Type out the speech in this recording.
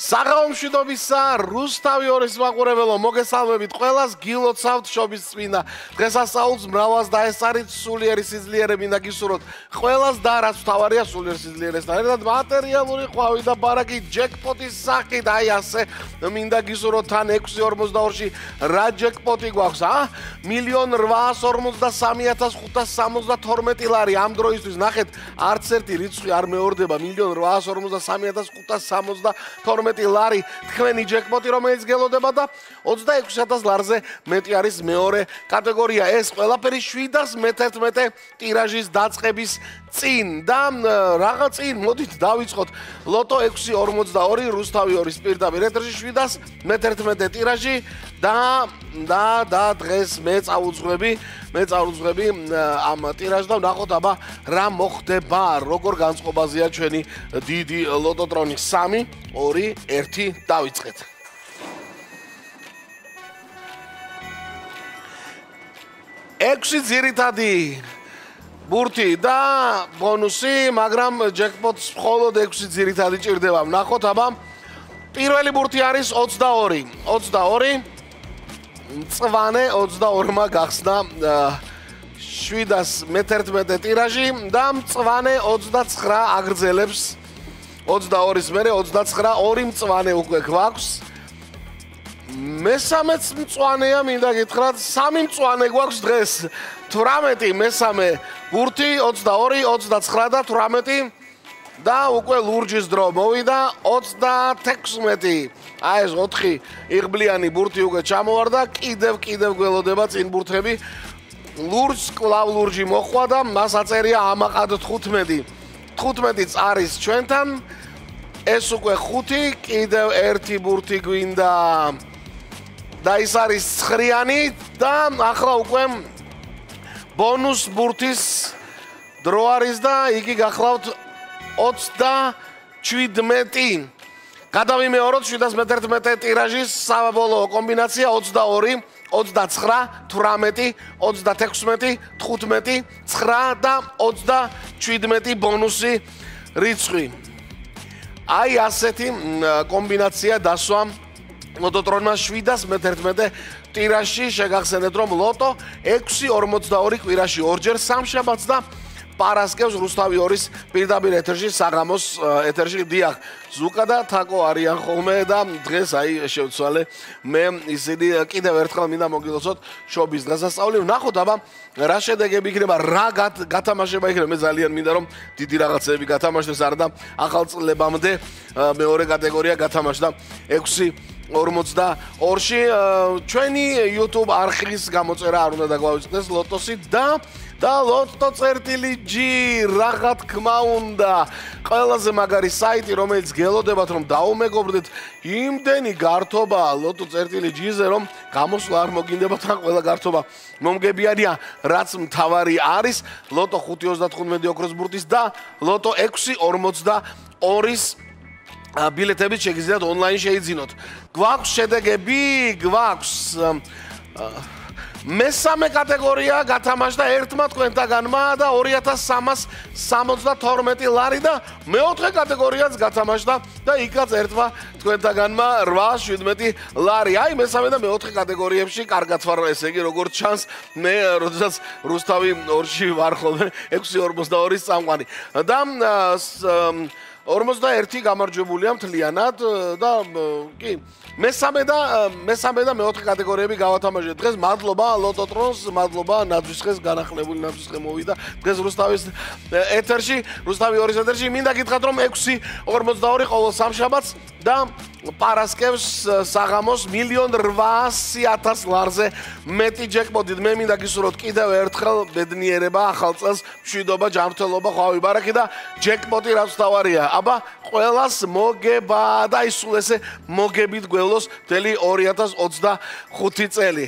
საღამომშვიდობისა რუსთავი ორის მაყურებელო მოგესალმებით ყველას გილოცავთ შობის წმინდა დღესასწაულს მრავალს და ეს არის სულიერი სიძლიერე მინდა გისურვოთ ყველას და რაც თავარია სულიერ სიძლიერესთან ერთად მატერიალური ყვავი და ბარაკი ჯეკპოტის სახით აი ასე მინდა გისურვოთ თან 6.42-ში რა ჯეკპოტი გვაქვს 1,853,572 ლარი ამ დროისთვის ნახეთ არც ერთი რიცხვი არ მეორდება 1,853,572 ლარი თქვენი ჯეკპოტი რომელიც გელოდება და 26,000 ლარზე მეტი არის მეორე კატეგორია ეს ყველაფერი 711 ტირაჟის დაწყების წინ და რაღა წინ მოდით დავიწყოთ ლოტო 6.42 რუსთავი ორის პირდაპირ ეთერში 711 ტირაჟი და დღეს მე წავუძღვები ამ ტირაჟს და ვნახოთ აბა რა მოხდება როგორ განწყობაზეა ჩვენი დიდი ლოტოტრონი 3 2 1 დავიწყეთ ექვსი ძირითადი ბურთი და ბონუსი, მაგრამ ჯეკპოტს მხოლოდ 6 ძირითადი ჭირდება. ვნახოთ აბა. პირველი ბურთი არის 22. 22 მწვანე 22-მა გახსნა 711 ტირაჟი და მწვანე 29 აგრძელებს 22-ის მერე 29 ორი მწვანე უკვე გვაქვს. მესამეც მწვანეა მინდა გითხრათ 3 მწვანე გვაქვს დღეს 18 მესამე ბურთი 22 29 და 18 და უკვე ლურჯის დრო მოვიდა 36 აი ეს 4 იღბლიანი ბურთი უკვე ჩამოვარდა კიდევ გველოდება წინ ბურთები ლურჯს კლავ ლურჯი მოხვა და მას აწერია ამაყად 15-იც არის ჩვენთან ეს უკვე 5 კიდევ ერთი ბურთი გვინდა და ის არის 9-იანი და ახლა უკვე ბონუს ბურთის დრო არის და იგი გახლავთ 27. გადავიმეოროთ 711 ტირაჟის საბოლოო კომბინაცია 22, 29, 18, 36, 15, 9 და 27 ბონუსი რიცხვი. აი ასეთი კომბინაცია დასვა ლოტოტრონმა 711 ტირაჟში შეგახსენეთ რომ ლოტო 6.42 კვირაში ორჯერ სამშაბათს და პარასკევს რუსთავი ორის პირდაპირ ეთერში საღამოს ეთერში დიახ ზუკა და თაკო არიან ხოლმე და დღეს აი შევცვალე მე ისინი კიდევ ერთხელ მინდა მოგილოცოთ შობის დღესასწაული ვნახოთ აბა რა შედეგები იქნება რა გათამაშება იქნება მე ძალიან მინდა რომ დიდი რაღაცები გათამაშდეს არა და ახალ წლებამდე მეორე კატეგორია გათამაშდა 6.42-ში ჩვენი YouTube არხის გამოწერა არ უნდა დაგვავიწყდეს ლოტოსი და ლოტო წერტილი G რა თქმა უნდა ყველაზე მაგარი საიტი რომელიც გელოდებათ რომ დაუმეგობრდეთ იმდენი გართობა ლოტო წერტილი G-ზე რომ გამოსვლა არ მოგინდებათ რა ყველა გართობა მომგებიანია რაც მთავარი არის ლოტო 5.35 ოქროს ბურთის და ლოტო 6.42-ის ბილეთებით შეგიძლიათ ონლაინ შეიძინოთ. გვაქვს შედეგები, გვაქვს მესამე კატეგორია გათამაშდა ერთმა თქვენთაგანმა და 2372 ლარი და მეოთხე კატეგორიაც გათამაშდა და იქაც ერთმა თქვენთაგანმა 817 ლარი. აი მესამე და მეოთხე კატეგორიებში კარგად ვარ ესე იგი როგორც ჩანს მე როდესაც რუსთავი ორში ვარ ხოლმე 6.42-ის წამყვანი და 41 გამარჯვებულია მთლიანად და კი მესამე და მეოთხე კატეგორიები გავათამაშეთ დღეს მადლობა ლოტოტრონს მადლობა ნაძვისხეს განახლებული ნაძვისხე მოვიდა დღეს რუსთავის ეთერში რუსთავი ორის ეთერში მინდა გითხრათ რომ 6.42 ყოველ სამშაბათს და პარასკევს საღამოს 1,800,000 ლარზე მეტი ჯეკპოტით მე მინდა გისურვოთ კიდევ ერთხელ ბედნიერება ახალ წელს მშვიდობა ჯანმრთელობა ყვავი ბარაკი და ჯეკპოტი რაც თავარია აბა ყველას მოგება და ის სულ ესე მოგებით გველოს მთელი 2025 წელი